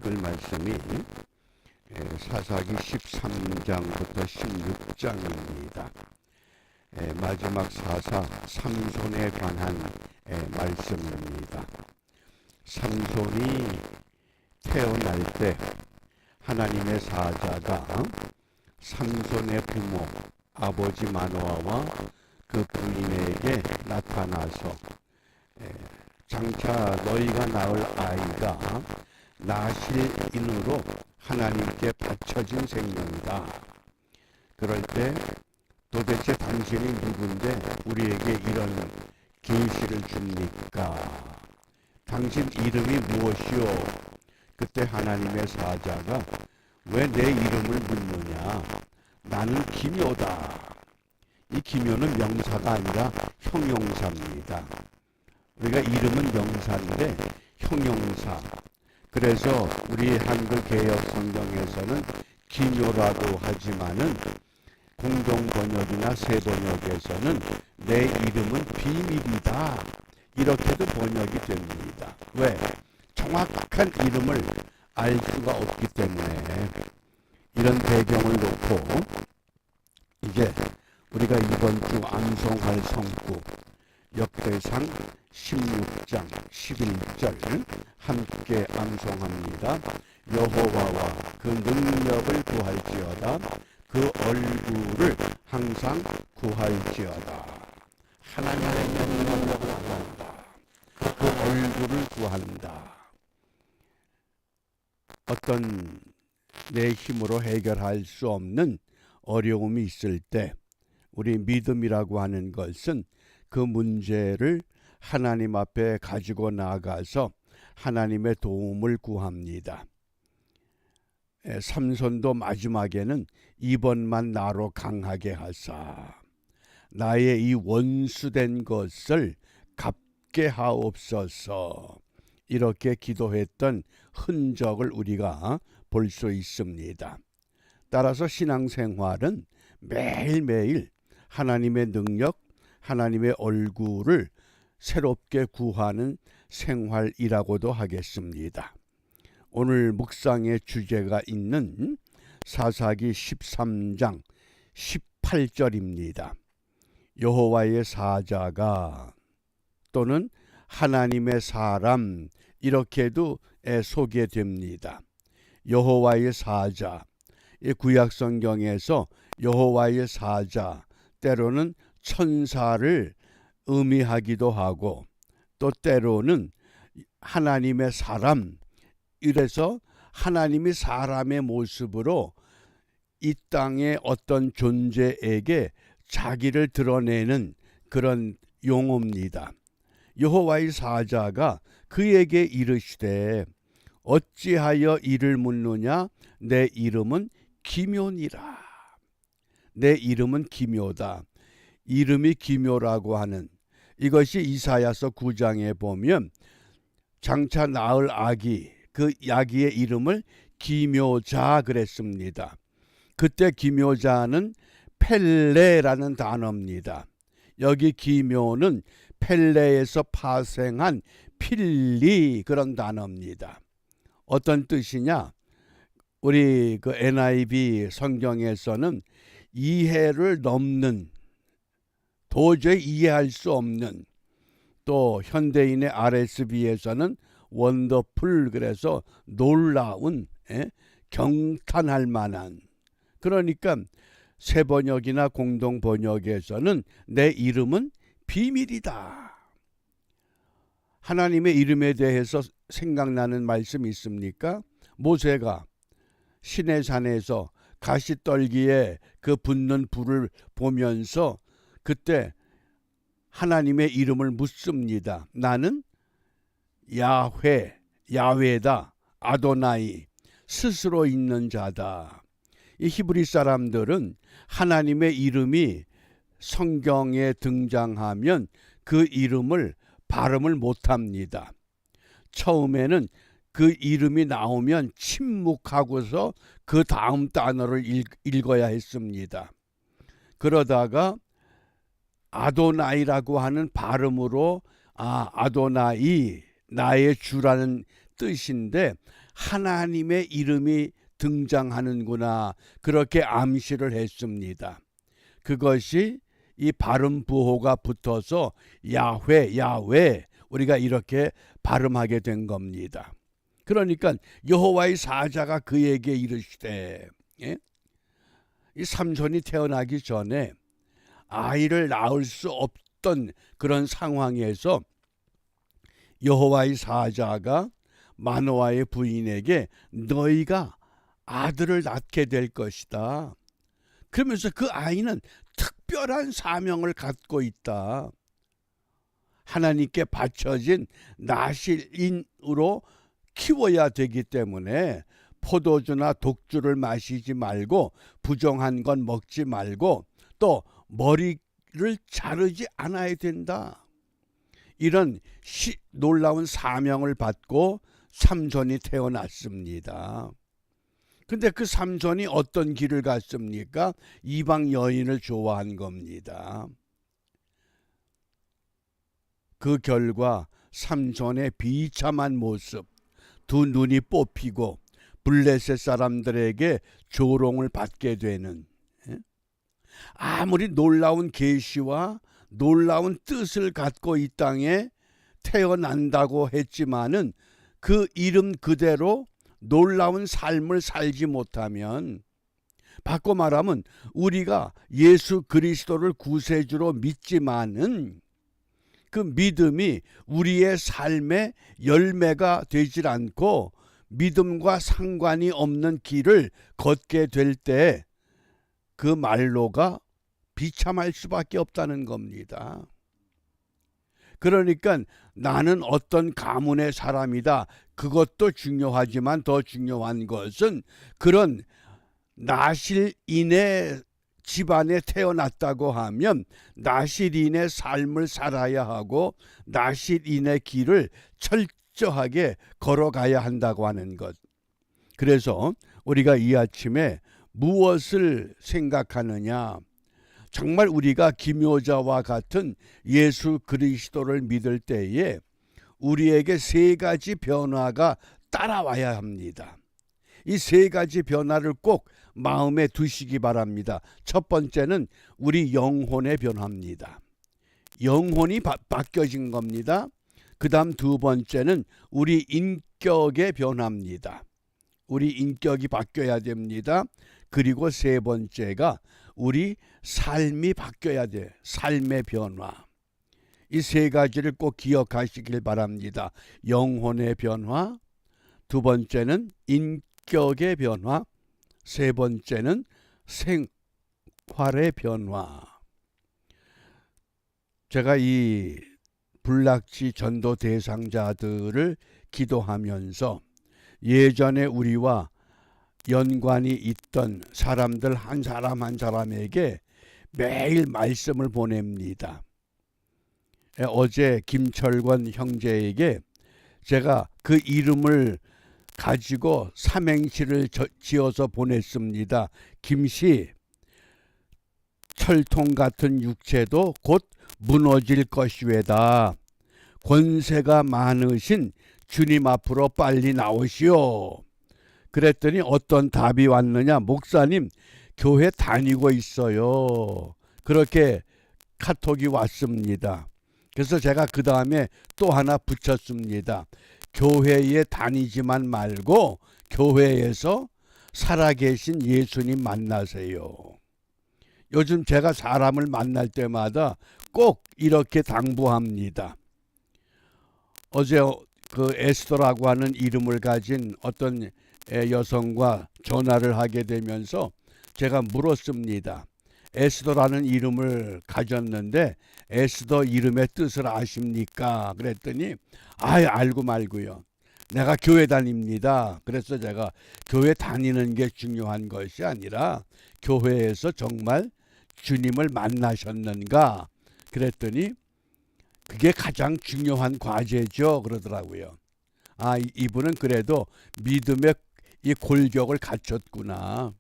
읽을 말씀이 사사기 13장부터 16장입니다. 마지막 사사 삼손에 관한 말씀입니다. 삼손이 태어날 때 하나님의 사자가 삼손의 부모 아버지 마노아와 그 부인에게 나타나서 장차 너희가 낳을 아이가 나실인으로 하나님께 바쳐진 생명이다. 그럴 때 도대체 당신이 누군데 우리에게 이런 계시를 줍니까? 당신 이름이 무엇이오? 그때 하나님의 사자가 왜 내 이름을 묻느냐? 나는 기묘다. 이 기묘는 명사가 아니라 형용사입니다. 우리가 이름은 명사인데 형용사. 그래서 우리 한글 개역 성경에서는 기묘라고 하지만은 공동 번역이나 새 번역에서는 내 이름은 비밀이다. 이렇게도 번역이 됩니다. 왜? 정확한 이름을 알 수가 없기 때문에. 이런 배경을 놓고 이제 우리가 이번 주 암송할 성구 역대상 16장 11절 함께 암송합니다. 여호와와 그 능력을 구할지어다. 그 얼굴을 항상 구할지어다. 하나님의 능력을 구한다. 그 얼굴을 구한다. 어떤 내 힘으로 해결할 수 없는 어려움이 있을 때 우리 믿음이라고 하는 것은 그 문제를 하나님 앞에 가지고 나가서 하나님의 도움을 구합니다. 삼손도 마지막에는 이번만 나로 강하게 하사 나의 이 원수된 것을 갚게 하옵소서 이렇게 기도했던 흔적을 우리가 볼 수 있습니다. 따라서 신앙생활은 매일매일 하나님의 능력, 하나님의 얼굴을 새롭게 구하는 생활이라고도 하겠습니다. 오늘 묵상의 주제가 있는 사사기 13장 18절입니다. 여호와의 사자가 또는 하나님의 사람 이렇게도 소개됩니다. 여호와의 사자, 이 구약 성경에서 여호와의 사자 때로는 천사를 의미하기도 하고 또 때로는 하나님의 사람, 이래서 하나님이 사람의 모습으로 이 땅의 어떤 존재에게 자기를 드러내는 그런 용어입니다. 여호와의 사자가 그에게 이르시되 어찌하여 이를 묻느냐? 내 이름은 기묘니라. 내 이름은 기묘다. 이름이 기묘라고 하는 이것이 이사야서 9장에 보면 장차 낳을 아기, 그 아기의 이름을 기묘자 그랬습니다. 그때 기묘자는 펠레라는 단어입니다. 여기 기묘는 펠레에서 파생한 필리 그런 단어입니다. 어떤 뜻이냐? 우리 그 NIV 성경에서는 이해를 넘는, 도저히 이해할 수 없는, 또 현대인의 RSV에서는 원더풀 그래서 놀라운, 경탄할 만한. 그러니까 새 번역이나 공동 번역에서는 내 이름은 비밀이다. 하나님의 이름에 대해서 생각나는 말씀이 있습니까? 모세가 시내산에서 가시떨기에 그 붙는 불을 보면서 그때 하나님의 이름을 묻습니다. 나는 야훼다, 아도나이, 스스로 있는 자다. 이 히브리 사람들은 하나님의 이름이 성경에 등장하면 그 이름을 발음을 못합니다. 처음에는 그 이름이 나오면 침묵하고서 그 다음 단어를 읽어야 했습니다. 그러다가 아도나이라고 하는 발음으로 아도나이 나의 주라는 뜻인데 하나님의 이름이 등장하는구나, 그렇게 암시를 했습니다. 그것이 이 발음 부호가 붙어서 야훼 야훼 우리가 이렇게 발음하게 된 겁니다. 그러니까 여호와의 사자가 그에게 이르시되, 예? 이 삼손이 태어나기 전에 아이를 낳을 수 없던 그런 상황에서 여호와의 사자가 마노아의 부인에게 너희가 아들을 낳게 될 것이다. 그러면서 그 아이는 특별한 사명을 갖고 있다. 하나님께 바쳐진 나실인으로 키워야 되기 때문에 포도주나 독주를 마시지 말고 부정한 건 먹지 말고 또 머리를 자르지 않아야 된다. 이런 놀라운 사명을 받고 삼손이 태어났습니다. 근데 그 삼손이 어떤 길을 갔습니까? 이방 여인을 좋아한 겁니다. 그 결과 삼손의 비참한 모습, 두 눈이 뽑히고 블레셋 사람들에게 조롱을 받게 되는, 아무리 놀라운 계시와 놀라운 뜻을 갖고 이 땅에 태어난다고 했지만은 그 이름 그대로 놀라운 삶을 살지 못하면, 바꿔 말하면 우리가 예수 그리스도를 구세주로 믿지만은 그 믿음이 우리의 삶의 열매가 되질 않고 믿음과 상관이 없는 길을 걷게 될 때 그 말로가 비참할 수밖에 없다는 겁니다. 그러니까 나는 어떤 가문의 사람이다, 그것도 중요하지만 더 중요한 것은 그런 나실인의 집안에 태어났다고 하면 나실인의 삶을 살아야 하고 나실인의 길을 철저하게 걸어가야 한다고 하는 것. 그래서 우리가 이 아침에 무엇을 생각하느냐? 정말 우리가 기묘자와 같은 예수 그리스도를 믿을 때에 우리에게 세 가지 변화가 따라와야 합니다. 이 세 가지 변화를 꼭 마음에 두시기 바랍니다. 첫 번째는 우리 영혼의 변화입니다. 영혼이 바뀌어진 겁니다. 그 다음 두 번째는 우리 인격의 변화입니다. 우리 인격이 바뀌어야 됩니다. 그리고 세 번째가 우리 삶이 바뀌어야 돼. 삶의 변화. 이 세 가지를 꼭 기억하시길 바랍니다. 영혼의 변화, 두 번째는 인격의 변화, 세 번째는 생활의 변화. 제가 이 불락지 전도 대상자들을 기도하면서 예전에 우리와 연관이 있던 사람들 한 사람 한 사람에게 매일 말씀을 보냅니다. 어제 김철권 형제에게 제가 그 이름을 가지고 삼행시를 지어서 보냈습니다. 김씨, 철통 같은 육체도 곧 무너질 것이외다. 권세가 많으신 주님 앞으로 빨리 나오시오. 그랬더니 어떤 답이 왔느냐? 목사님, 교회 다니고 있어요. 그렇게 카톡이 왔습니다. 그래서 제가 그 다음에 또 하나 붙였습니다. 교회에 다니지만 말고 교회에서 살아계신 예수님 만나세요. 요즘 제가 사람을 만날 때마다 꼭 이렇게 당부합니다. 어제 그 에스더라고 하는 이름을 가진 어떤 여성과 전화를 하게 되면서 제가 물었습니다. 에스더라는 이름을 가졌는데 에스더 이름의 뜻을 아십니까? 그랬더니 알고 말고요. 내가 교회 다닙니다. 그래서 제가 교회 다니는 게 중요한 것이 아니라 교회에서 정말 주님을 만나셨는가? 그랬더니 그게 가장 중요한 과제죠. 그러더라고요. 이분은 그래도 믿음의 이 골격을 갖췄구나.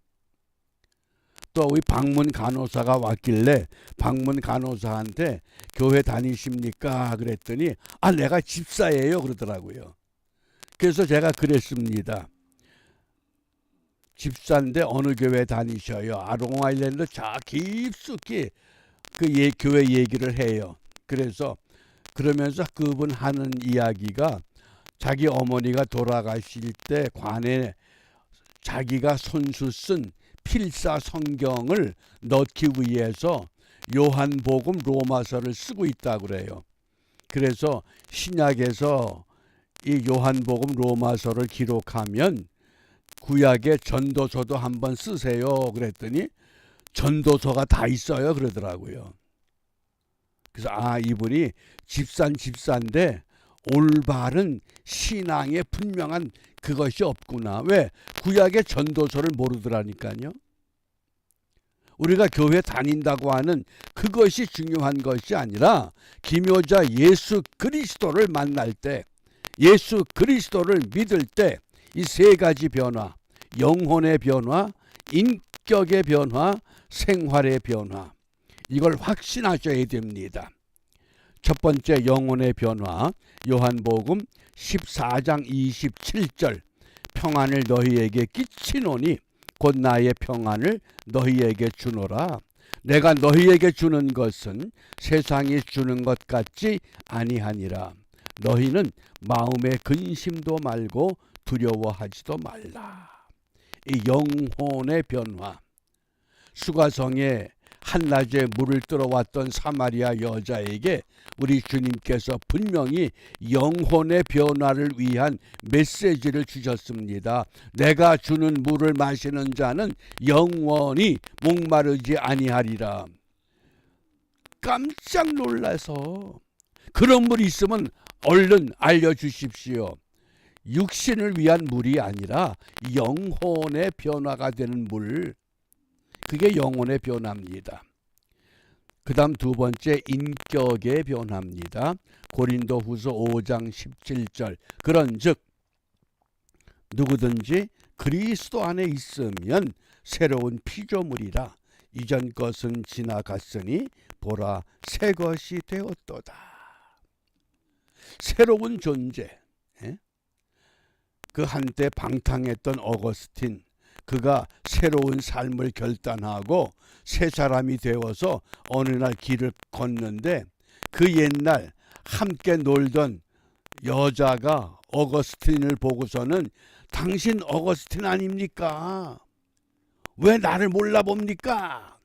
또 우리 방문 간호사가 왔길래 방문 간호사한테 교회 다니십니까? 그랬더니 내가 집사예요. 그러더라고요. 그래서 제가 그랬습니다. 집사인데 어느 교회 다니셔요? 롱아일랜드 자 깊숙이 교회 얘기를 해요. 그래서 그러면서 그분 하는 이야기가 자기 어머니가 돌아가실 때 관에 자기가 손수 쓴 필사 성경을 넣기 위해서 요한복음 로마서를 쓰고 있다고 그래요. 그래서 신약에서 이 요한복음 로마서를 기록하면 구약의 전도서도 한번 쓰세요. 그랬더니 전도서가 다 있어요. 그러더라고요. 그래서 이분이 집사인데 올바른 신앙의 분명한 그것이 없구나. 왜? 구약의 전도서를 모르더라니까요. 우리가 교회 다닌다고 하는 그것이 중요한 것이 아니라 기묘자 예수 그리스도를 만날 때, 예수 그리스도를 믿을 때 이 세 가지 변화, 영혼의 변화, 인격의 변화, 생활의 변화, 이걸 확신하셔야 됩니다. 첫 번째 영혼의 변화, 요한복음 14장 27절, 평안을 너희에게 끼치노니 곧 나의 평안을 너희에게 주노라. 내가 너희에게 주는 것은 세상이 주는 것 같지 아니하니라. 너희는 마음의 근심도 말고 두려워하지도 말라. 이 영혼의 변화. 수가성에 한낮에 물을 들어왔던 사마리아 여자에게 우리 주님께서 분명히 영혼의 변화를 위한 메시지를 주셨습니다. 내가 주는 물을 마시는 자는 영원히 목마르지 아니하리라. 깜짝 놀라서 그런 물이 있으면 얼른 알려주십시오. 육신을 위한 물이 아니라 영혼의 변화가 되는 물, 그게 영혼의 변화입니다. 그 다음 두 번째 인격의 변화입니다. 고린도후서 5장 17절, 그런즉 누구든지 그리스도 안에 있으면 새로운 피조물이라. 이전 것은 지나갔으니 보라 새 것이 되었도다. 새로운 존재. 그 한때 방탕했던 어거스틴, 그가 새로운 삶을 결단하고 새 사람이 되어서 어느 날 길을 걷는데 그 옛날 함께 놀던 여자가 어거스틴을 보고서는 당신 어거스틴 아닙니까? 왜 나를 몰라봅니까?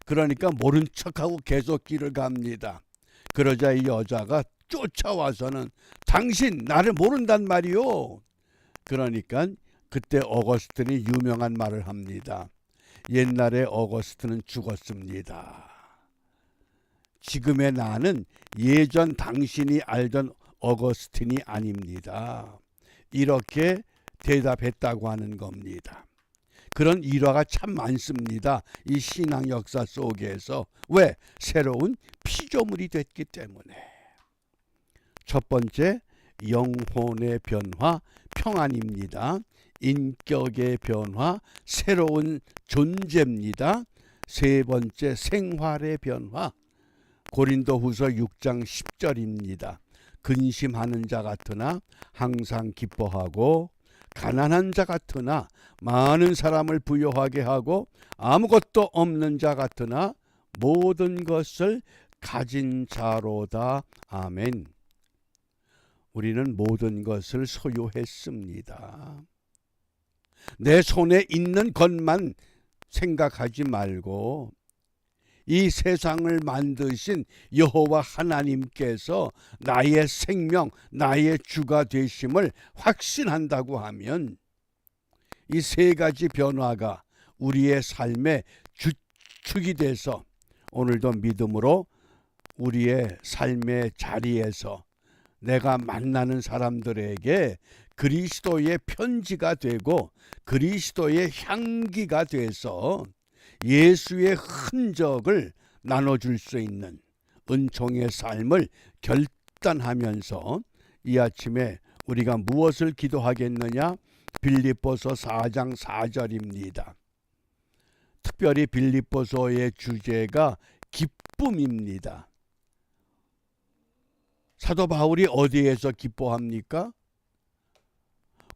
그러니까 모른 척하고 계속 길을 갑니다. 그러자 이 여자가 쫓아와서는 당신 나를 모른단 말이요. 그러니까 그때 어거스틴이 유명한 말을 합니다. 옛날에 어거스틴은 죽었습니다. 지금의 나는 예전 당신이 알던 어거스틴이 아닙니다. 이렇게 대답했다고 하는 겁니다. 그런 일화가 참 많습니다. 이 신앙 역사 속에서. 왜? 새로운 피조물이 됐기 때문에. 첫 번째, 영혼의 변화, 평안입니다. 인격의 변화, 새로운 존재입니다. 세 번째, 생활의 변화, 고린도후서 6장 10절입니다. 근심하는 자 같으나 항상 기뻐하고 가난한 자 같으나 많은 사람을 부요하게 하고 아무것도 없는 자 같으나 모든 것을 가진 자로다. 아멘. 우리는 모든 것을 소유했습니다. 내 손에 있는 것만 생각하지 말고 이 세상을 만드신 여호와 하나님께서 나의 생명, 나의 주가 되심을 확신한다고 하면 이 세 가지 변화가 우리의 삶의 주축이 돼서 오늘도 믿음으로 우리의 삶의 자리에서 내가 만나는 사람들에게 그리스도의 편지가 되고 그리스도의 향기가 돼서 예수의 흔적을 나눠줄 수 있는 은총의 삶을 결단하면서 이 아침에 우리가 무엇을 기도하겠느냐? 빌립보서 4장 4절입니다. 특별히 빌립보서의 주제가 기쁨입니다. 사도 바울이 어디에서 기뻐합니까?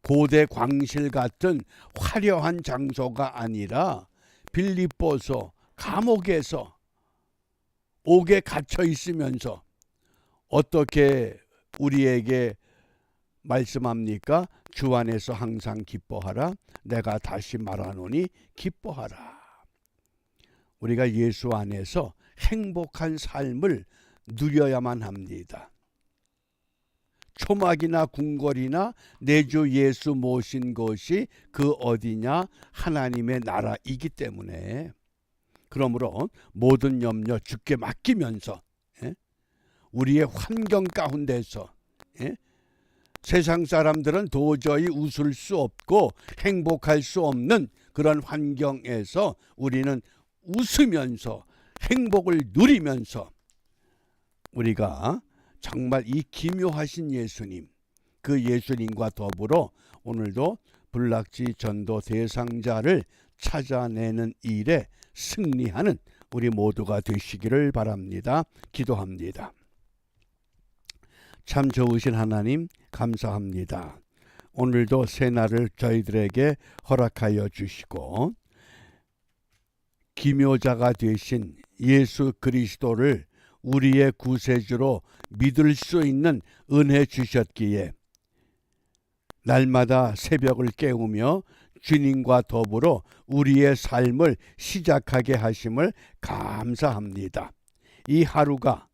고대 광실 같은 화려한 장소가 아니라 빌립보서 감옥에서 옥에 갇혀 있으면서 어떻게 우리에게 말씀합니까? 주 안에서 항상 기뻐하라. 내가 다시 말하노니 기뻐하라. 우리가 예수 안에서 행복한 삶을 누려야만 합니다. 초막이나 궁궐이나 내 주 예수 모신 것이 그 어디냐? 하나님의 나라이기 때문에, 그러므로 모든 염려 주께 맡기면서 우리의 환경 가운데서 세상 사람들은 도저히 웃을 수 없고 행복할 수 없는 그런 환경에서 우리는 웃으면서 행복을 누리면서 우리가 정말 이 기묘하신 예수님, 그 예수님과 더불어 오늘도 불락지 전도 대상자를 찾아내는 일에 승리하는 우리 모두가 되시기를 바랍니다. 기도합니다. 참 좋으신 하나님 감사합니다. 오늘도 새날을 저희들에게 허락하여 주시고 기묘자가 되신 예수 그리스도를 우리의 구세주로 믿을 수 있는 은혜 주셨기에 날마다 새벽을 깨우며 주님과 더불어 우리의 삶을 시작하게 하심을 감사합니다. 이 하루가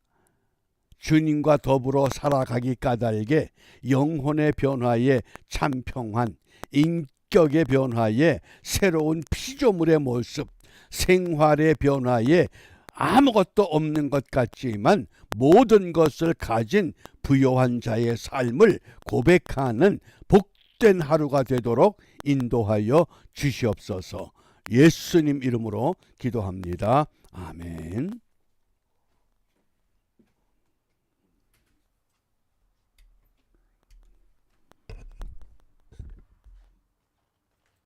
주님과 더불어 살아가기 까닭에 영혼의 변화에 참 평안, 인격의 변화에 새로운 피조물의 모습, 생활의 변화에 아무것도 없는 것 같지만 모든 것을 가진 부요한 자의 삶을 고백하는 복된 하루가 되도록 인도하여 주시옵소서. 예수님 이름으로 기도합니다. 아멘.